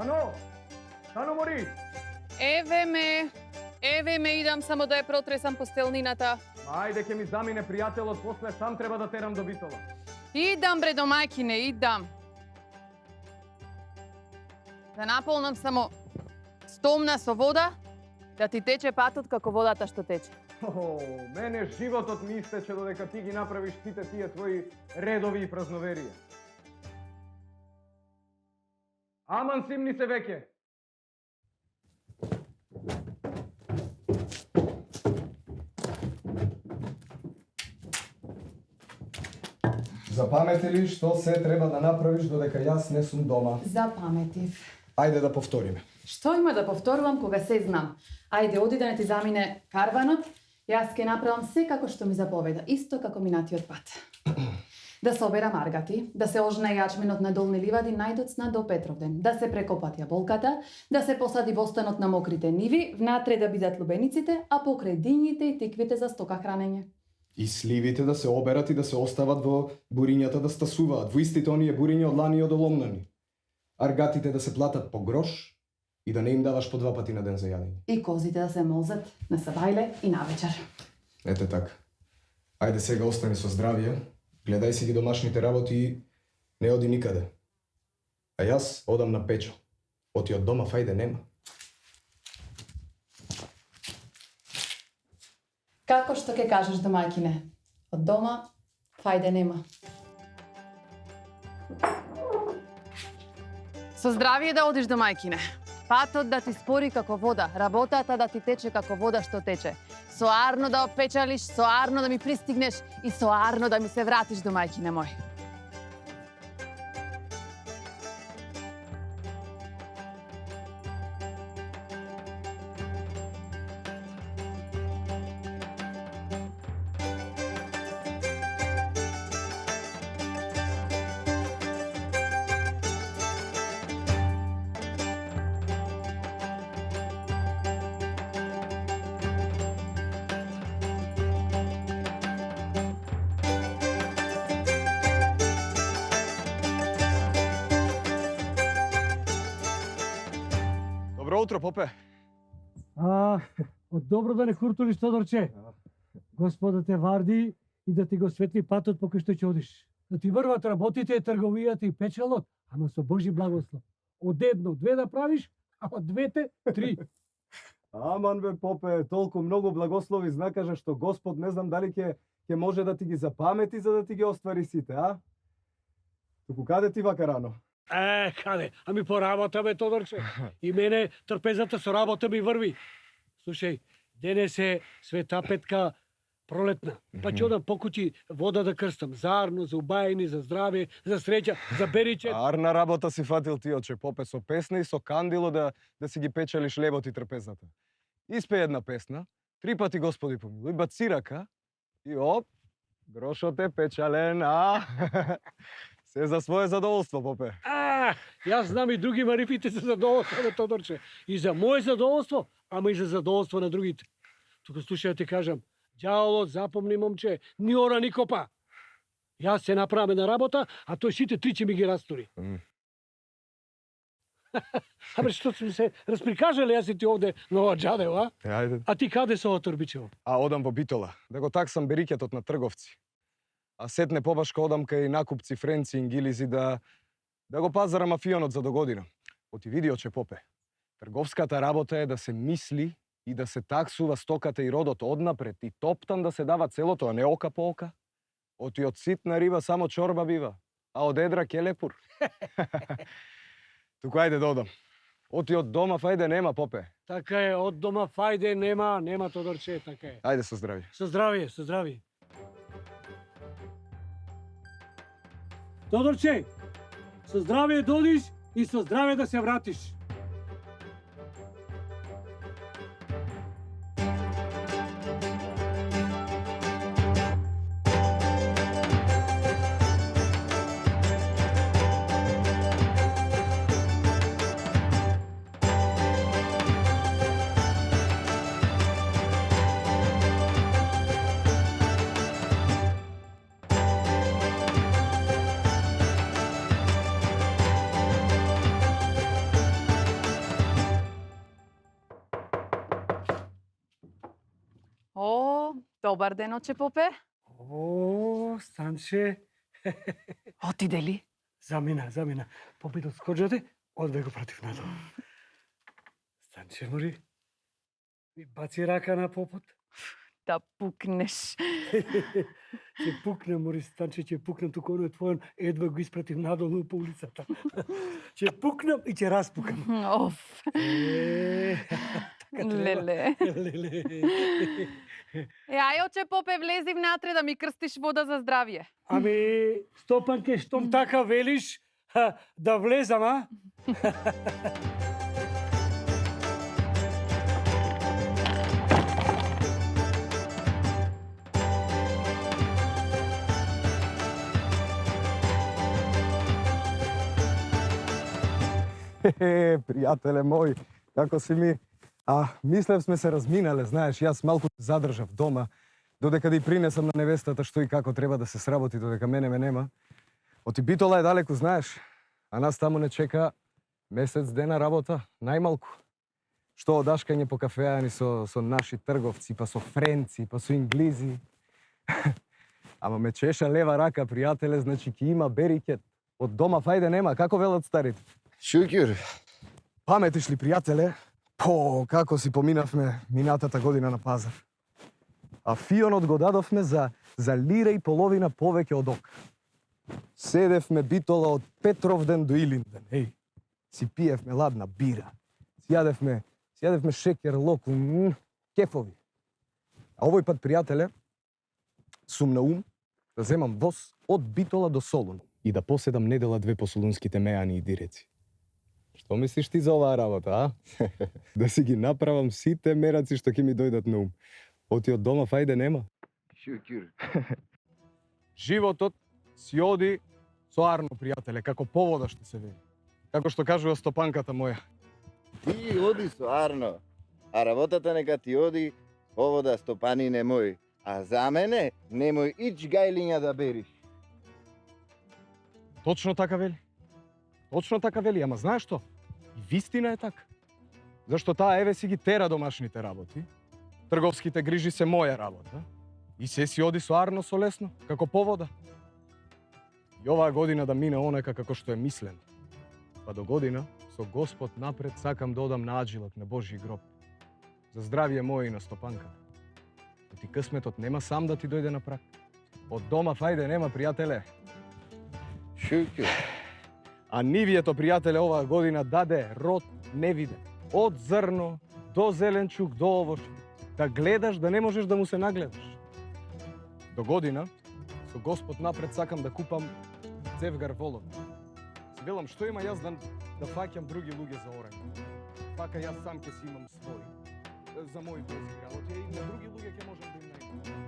Ано мори! Еве ме, идам само да ја протресам постелнината. Ајде, ќе ми замине пријателот, после сам треба да терам до Битола. Идам бре до мајкине, идам. Да наполнам само стомна со вода, да ти тече патот како водата што тече. Мене животот ми истече додека ти ги направиш сите тие твои редови и празноверија. Аман симни се веќе. Запамети ли што се треба да направиш додека јас не сум дома? Запаметив. Ајде да повториме. Што има да повторувам кога се знам? Ајде, оди да не ти замине карванот, јас ќе направам се како што ми заповеда, исто како минатиот пат. Да се обера маргати, да се ожне јачменот на долни ливади најдоцна до Петровден, да се прекопат јаболката, да се посади востанот на мокрите ниви, внатре да бидат лубениците, а покрај дињите и тиквите за стока хранење. И сливите да се оберат и да се остават во бурињата да стасуваат, во истите оние буриња од лани и од оломнани. Аргатите да се платат по грош и да не им даваш по 2 пати на ден за јадење. И козите да се молзат на сабајле и навечер. Ете така. Ајде сега остани со здравје, гледај си ги домашните работи и не оди никаде. А јас одам на Печо. Оти од дома фајде нема. Како што ќе кажеш до мајкине? Од дома фајде нема. Со здравие да одиш до мајкине. Патот да ти спори како вода, работата да ти тече како вода што тече. Соарно да опечалиш, соарно да ми пристигнеш и соарно да ми се вратиш до мајкине мој. Добро утро, попе. Од добро да не хуртулиш, Тодорче. Господа те варди и да ти го светли патот по кој што ќе одиш. Да ти врват работите, трговијата и печалот, ама со Божи благослов. Од едно, 2 да правиш, а од 2 3. Аман бе, попе, толку многу благослови знакажа што Господ не знам дали ќе може да ти ги запамети за да ти ги оствари сите, а? Туку каде ти вака рано? Каде? Ами по работа, бе, Тодорче. И мене трпезата со работа ми врви. Слушај, денес е Света Петка пролетна. Па ќе одам по куќи вода да крстам. За арно, за убајни, за здраве, за среќа, за беричет. Арна работа си фатил ти, оче, попе, со песна и со кандило да си ги печелиш лебот и трпезата. Испе една песна, 3 пати Господи помилуј, баци рака и оп, грошот е печален, Се за свое задоволство, попе. Јас знам и други марифите за задоволство, бе, Тодорче. И за моје задоволство, ама и за задоволство на другите. Тука слушај, ти кажам, ѓаволот, запомни, момче, ни ора, ни копа. Јас се направам на работа, а тој сите 3 ќе ми ги растури. Абе, што сме се расприкажале јас и ти овде на ова џадево, а? Ајде. А ти каде со ова торбичево? Одам во Битола, да го таксам берикетот на трговци. А сетне побашка одам кај накупци, френци, ингилизи да го пазарам афионот за до година. Оти види, оче, попе. Трговската работа е да се мисли и да се таксува стоката и родот однапред и топтан да се дава целото, а не ока по ока. Оти од ситна риба само чорба бива, а од едра келепур. Туку ајде да одам. Оти од дома фајде нема, попе. Така е, од дома фајде нема, Тодорче, така е. Ајде со здравје. Со здравје, со здравје. Тодорче, со здравје додиш и со здравје да се вратиш. Добар ден, оче Попе. О, Станче, Отиде ли? замина. Попит од скоджате, одве го пратив надолу. Станче, мори, ми баци рака на попот. Да пукнеш. Ќе пукне, мори, Станче, ќе пукнем, туку оној твојон едва го испратив надолу по улицата. Ќе пукнем и ќе распукам. Оф, Така треба. леле. Леле. Ај, оче Попе, влези внатре да ми крстиш вода за здравје. Ами, Стопанке, штом така велиш, да влезам, а? Пријателе мој, како си ми? Мислев сме се разминале, знаеш, јас малку задржав дома, додека да и принесам на невестата што и како треба да се сработи, додека мене ме нема. Оти Битола е далеку, знаеш, а нас таму не чека месец дена работа, најмалку. Што одашкање по кафеани со наши трговци, па со френци, па со инглизи. Ама ме чеша лева рака, пријателе, значи ќе има берикет. Од дома фајде нема, како велат старите? Шукјур, Паметиш ли, пријателе? Како си поминавме минатата година на пазар. А фионот го дадовме за лира и половина повеќе од ока. Седевме Битола од Петровден до Илинден, си пиевме ладна бира. Си јадевме шекер, локум, кефови. А овој пат, пријателе, сум на ум да земам воз од Битола до Солун и да поседам недела две по солунските мејани и диреци. Што мислиш ти за оваа работа, а? Да си ги направам сите мераци што ќе ми дојдат на ум. Оти од дома фајде нема. шукјур. Животот си оди со арно, пријателе, како повода што се вели. Како што кажува Стопанката моја. Ти оди со Арно, а работата нека ти оди повода Стопанине мој. А за мене немој ич гајлиња да бериш. Точно така вели. Точно така вели, ама знаеш што? И вистина е така. Зашто таа еве си ги тера домашните работи. Трговските грижи се моја работа. И се си оди со Арно со лесно, како повода. И оваа година да мине онека како што е мислен. Па до година, со Господ напред, сакам да одам на аджилак на Божји гроб. За здравје моје и на Стопанката. Оти късметот нема сам да ти дојде на прак. Од дома фајде нема, пријателе. Шукјур. А нивието, пријателе, оваа година даде род невиден. Од зрно, до зеленчук, до овош. Да гледаш, да не можеш да му се нагледаш. До година, со Господ напред, сакам да купам цевгар волови. Си велам, што има јас да фаќам други луѓе за орање. Пака јас сам ќе си имам свој, за мои брзи работи, и на други луѓе ќе можам да им најдам.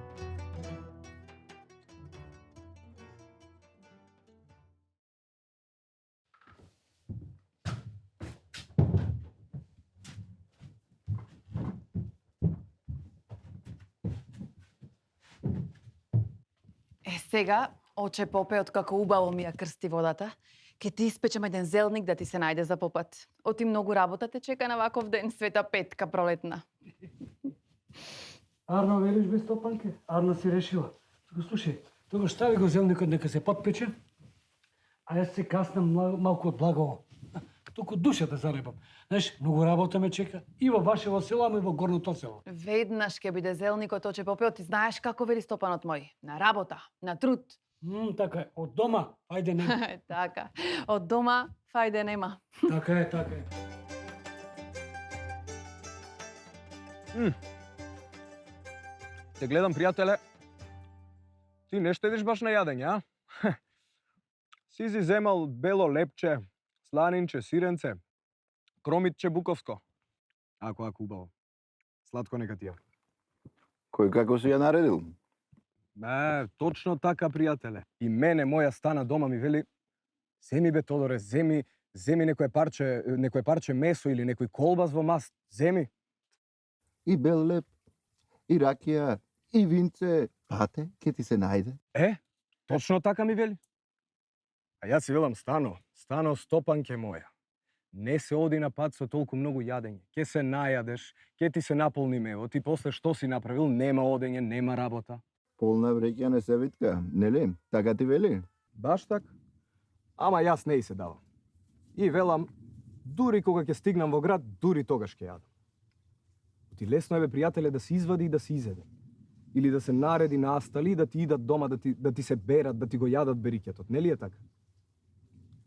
Сега, оче Попе, откако убаво ми ја крсти водата, ќе ти испечем еден зелник да ти се најде за попат. Оти многу работа те чека на ваков ден, света петка пролетна. Арно, велиш бе, Стопанке? Арно си решила. Туку слушај, тогаш стави го зелникот нека се подпече, а јас се каснам малку од благово. Туку душа да заребам. Знаеш, многу работа ме чека и во вашево село, ама и во горното село. Веднаш ќе биде зелникот, оче Попе, ти знаеш како вели стопанот мој. На работа, на труд. Така е, од дома, ајде не. Така, од дома фајде нема. Така е, така е. Те гледам, пријателе, ти не штедиш баш на јадење, а? Си земал бело лепче, сланинче, сиренце, кромитче буковско. Ако убаво. Сладко нека ти ја. Кој како си ја наредил? Точно така, пријателе. И мене, моја стана дома ми вели, земи бе, Тодоре, земи некое парче месо или некој колбас во маст, земи. И бел леп, и ракија, и винце. Пате, ке ти се најде. Точно така ми вели. А јас си велам, Стано, Стопанке моја. Не се оди на пат со толку многу јадење. Ке се најадеш, ке ти се наполни мевот и после што си направил, нема одење, нема работа. Полна вреќа не се витка, нели? Така ти вели? Баш так. Ама јас не и се давам. И велам, дури кога ќе стигнам во град, дури тогаш ќе јадам. Ти лесно е, бе, пријателе, да се извади и да се изеде. Или да се нареди на астали, да ти идат дома, да ти се берат, да ти го јадат берикетот. Нели е така?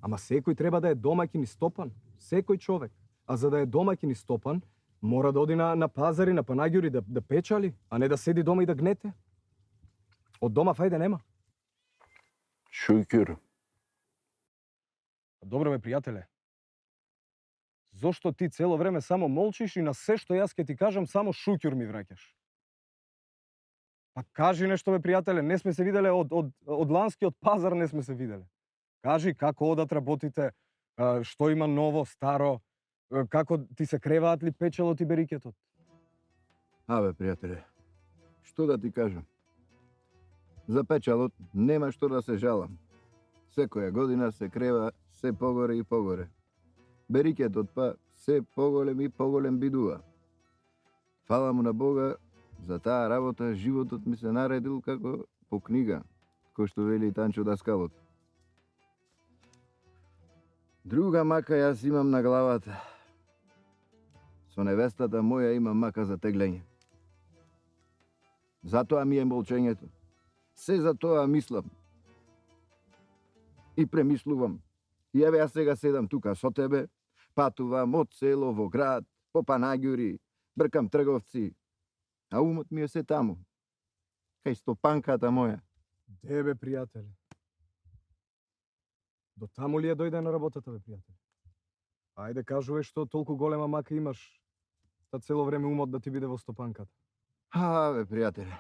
Ама секој треба да е домаќин и стопан. Секој човек. А за да е домаќин и стопан, мора да оди на пазари, на панаѓури, да печали, а не да седи дома и да гнете. Од дома фајде нема. Шукјур. Добро, бе, пријателе. Зошто ти цело време само молчиш и на се што јас ќе ти кажам само шукјур ми враќаш? Па кажи нешто, бе, пријателе, не сме се виделе од ланскиот пазар, не сме се виделе. Кажи како одат работите, што има ново, старо, како ти се креваат ли печелот и берикетот? Абе, пријателе, што да ти кажам? За печалот нема што да се жалам. Секоја година се крева се погоре и погоре. Берикетот па се поголем и поголем бидува. Фала му на Бога, за таа работа животот ми се наредил како по книга, кој што вели Танчо Даскалот. Друга мака јас имам на главата. Со невестата моја имам мака за теглење. Затоа ми е молчењето. Се за тоа мислам. И премислувам. И еве јас сега седам тука со тебе, патувам од село во град, по панаѓури, бркам трговци, а умот ми е се таму, кај стопанката моја. Де, бе, пријателе? До таму ли е дојде на работата, бе, пријателе? Ајде, кажувај што толку голема мака имаш, та цело време умот да ти биде во стопанката. Бе, пријателе.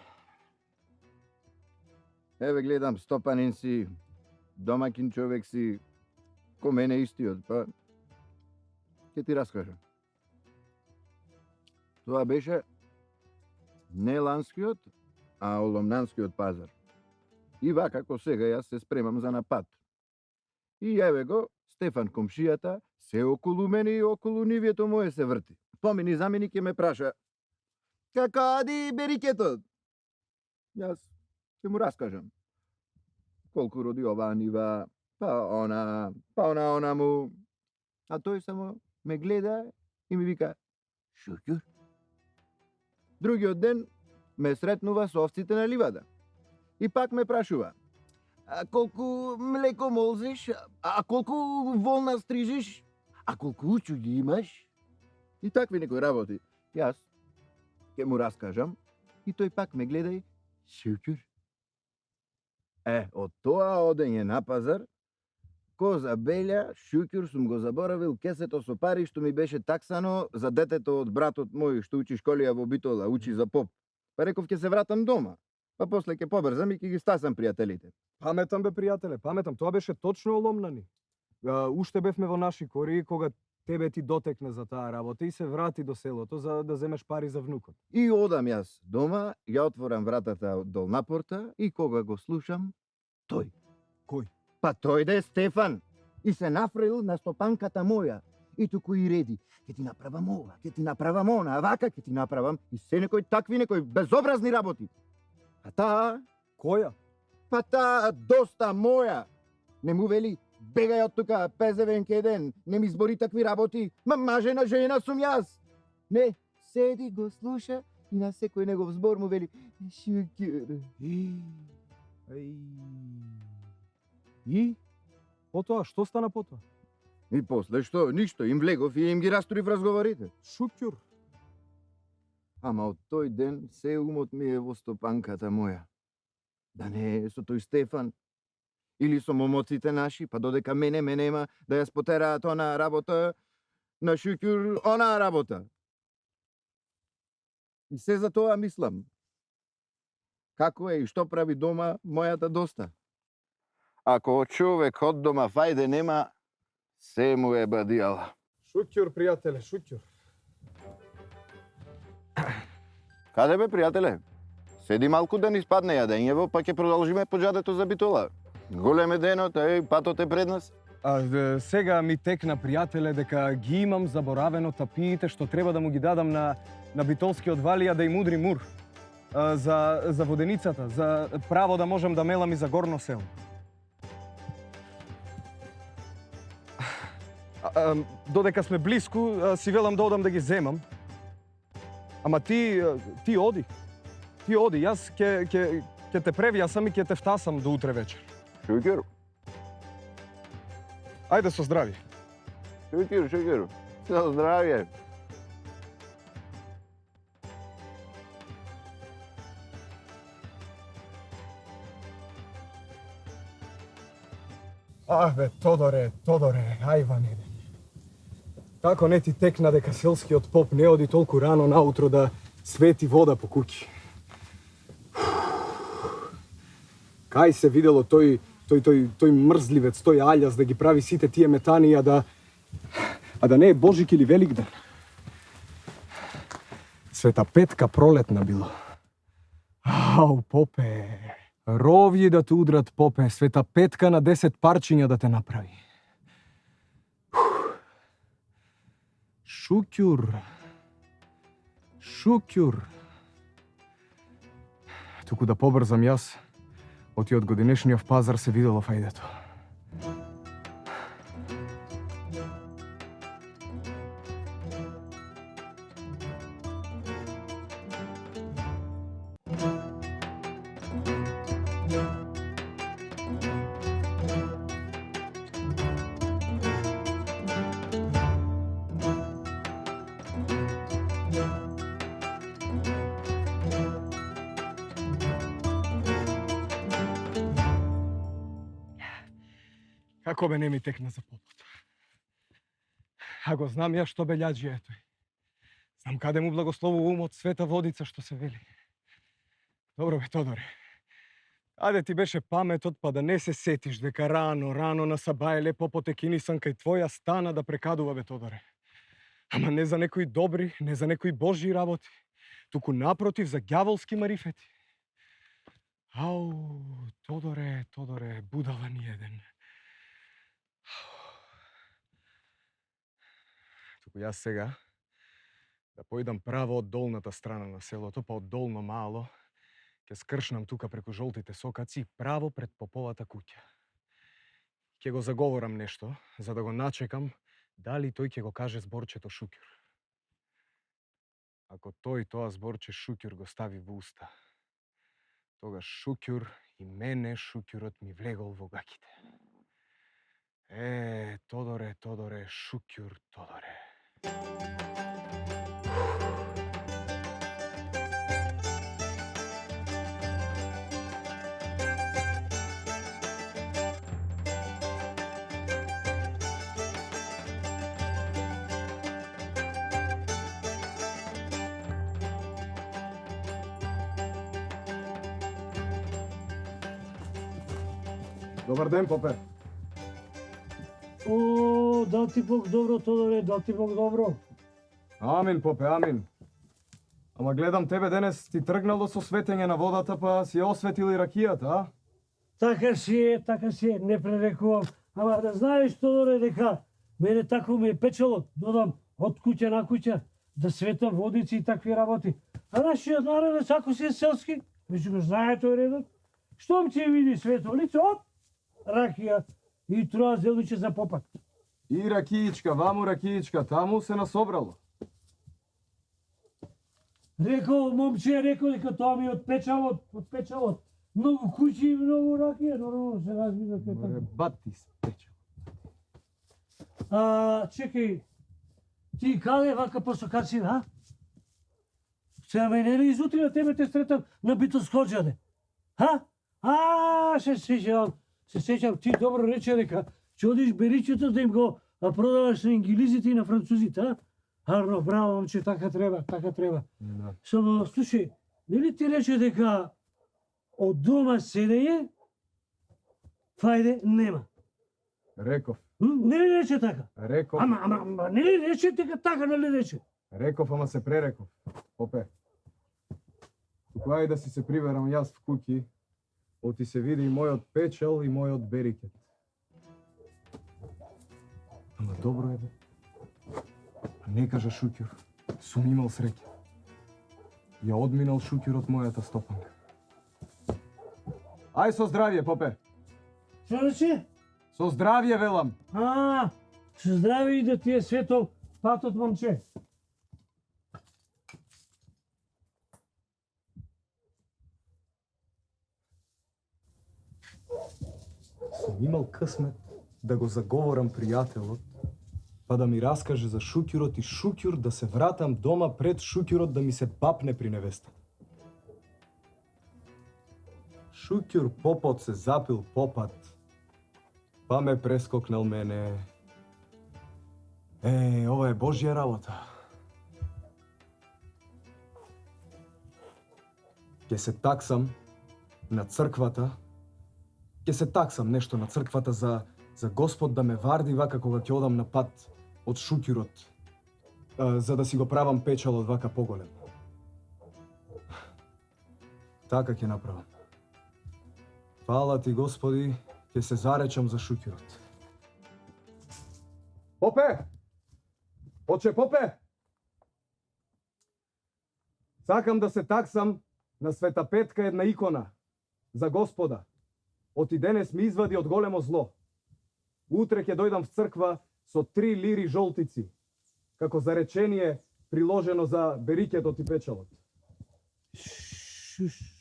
Еве гледам, стопанин си, домакин човек си, ко мене истиот, па ќе ти раскажам. Тоа беше не ланскиот, а оломнанскиот пазар. И вака како сега јас се спремам за напад. И еве го, Стефан комшијата, се околу мене и околу нивјето мое се врти. Помини заменик ќе ме праша: како ади берикетот? Јас ќе му раскажам колку роди оваа нива, па она му. А тој само ме гледа и ми вика: шукјур. Другиот ден ме сретнува со овците на ливада. И пак ме прашува: а колку млеко молзиш? А колку волна стрижиш? А колку учуѓи имаш? И такви некои работи. Јас ќе му раскажам и тој пак ме гледа и: шукјур. Од тоа одење на пазар, коза белја, шукјур сум го заборавил кесето со пари што ми беше таксано за детето од братот мој што учи школија во Битола, учи за поп. Па реков ќе се вратам дома, па после ќе побрзам и ќе ги стасам пријателите. Паметам, бе, пријателе, паметам. Тоа беше точно оломнани. Уште бевме во наши кори кога тебе ти дотекне за таа работа и се врати до селото за да земеш пари за внукот. И одам јас дома, ја отворам вратата од долна порта и кога го слушам, тој. Кој? Па тој да е Стефан. И се нафрел на стопанката моја. И туку и реди: ќе ти направам ова, ќе ти направам она, а вака ќе ти направам. И се некои такви, некои безобразни работи. А таа, Која? па таа доста моја. Не му вели: бегај од тука, пезевен кеден, не ми збори такви работи, ма мажена жена сум јас. Не, седи, го слуша и на секој негов збор му вели: шукјур. И? Потоа, што стана потоа? И после што? Ништо, им влегов и им ги растурив разговорите. Шукјур. Ама од тој ден се умот ми е во стопанката моја. Да не е со тој Стефан. Или со момоците наши, па додека мене ме нема да ја спотераат онаа работа, на шукјур онаа работа. И се за тоа мислам. Како е и што прави дома мојата доста. Ако човек од дома фајде нема, се му е бадијала. Шукјур, пријателе, шукјур. Каде бе, пријателе? Седи малку да ни спадне јадењево, па ќе продолжиме по џадето за Битола. Голем е денот, патот е пред нас. Сега ми текна, пријателе, дека ги имам заборавено тапиите што треба да му ги дадам на битолскиот валија да им удри мур. За воденицата, за право да можам да мелам и за горно село. Додека сме блиску, си велам да одам да ги земам. Ама ти оди. Ти оди, јас ќе те превијасам и ќе те втасам до утре вечер. Шукер, Ајде со здрави. шукер. Со здравје. Бе, Тодоре, ајване. Како не ти текна дека селскиот поп не оди толку рано наутро да свети вода по куќи? Кај се видело тој мрзливец, тој аљас да ги прави сите тие метани, а да не е Божик или Великден? Света Петка пролетна било. Ау, попе. Ровји да те удрат, попе. Света Петка на 10 парчиња да те направи. Шукјур. Туку да побрзам јас, оти од годинешниот пазар се видело фајдето. Како бе не ми текна за попот? А го знам ја што белјаджија е тој. Знам каде му благословува умот, света водица што се вели. Добро бе, Тодоре. Аде ти беше паметот, па да не се сетиш дека рано на Сабаеле попот е кинисан кај твоја стана да прекадува, бе, Тодоре. Ама не за некои добри, не за некои божји работи, туку напротив за ѓаволски марифети. Ау, Тодоре, будала ни еден. Туку јас сега да појдам право од долната страна на селото, па од долно мало, ќе скршнам тука преку жолтите сокаци право пред поповата куќа. Ќе го заговорам нешто, за да го начекам дали тој ќе го каже зборчето шукјур. Ако тој тоа зборче шукјур го стави во уста, тогаш шукјур и мене шукјурот ми влегол во гаките. Тодоре, шукјур, Тодоре. Добар ден, попе. О, дал ти Бог добро, Тодоре, дал ти Бог добро. Амин, попе, амин. Ама гледам тебе денес ти тргнало со светење на водата, па си ја осветил и ракијата, а? Така си е, не пререкувам. Ама да знаеш, Тодоре, дека мене тако ме е печело, додам од куќа на куќа, да светам водици и такви работи. А нашиот народ е сако си е селски, веќе го знае тој редот. Штом ќе види свето лице, од ракија и троа зелуче за попат. И ракијичка, ваму ракијичка, таму се насобрало. Момче рекол дека тоа ми од печалот. Многу куќи и многу ракија, нормално се разбира кај така. Бати спечал. Чекај, ти каде вака по сокацина, а? Сега мене ли изутри на тебе те сретам на битосходжаде? Се сеќавам, ти добро рече дека ќе одиш беричето да им го продаваш на инглизите и на французите, а? Арно, браво, момче, така треба. Да. Само, слушај, нели ти рече дека од дома седење, фајде нема? Реков. Нели рече така? Реков. Ама, нели рече дека така, нели рече? Реков, ама се пререков. Попе. Туку ајде да си се приверам јас в куќи, оти се види и мојот печал и мојот берикет. добро е, бе. А не кажа Шуќур, сум имал среќа. Ја одминал Шуќур од мојата стопанка. Ај со здравје, попе. Што рече? Со здравје, велам. Со здраве и да ти е светол патот, момче. Сум имал късмет да го заговорам пријателот, па да ми раскаже за Шуќурот и Шуќур да се вратам дома пред Шуќурот да ми се бапне при невестата. Шуќур попот се запил попат, па ме прескокнал мене. Ова е Божја работа. Ке се таксам на црквата, ке се таксам нешто на црквата за Господ да ме варди вака кога ќе одам на пат од Шуќурот, за да си го правам печалот вака поголем. Така ќе направам. Фала ти, Господи, ќе се заречам за Шуќурот. Попе! Оче Попе! Сакам да се таксам на Света Петка една икона за Господа. Оти денес ми извади од големо зло. Утре ќе дојдам в црква со 3 лири жолтици, како заречение приложено за берикетот и печалот.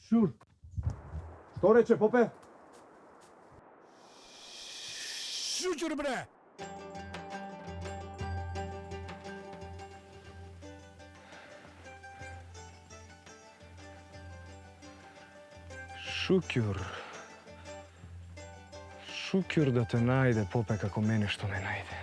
Шур. Што рече Попе? Шуќур, бре! Шуќур. Шуќур да те најде, Попе, како мене што ме најде.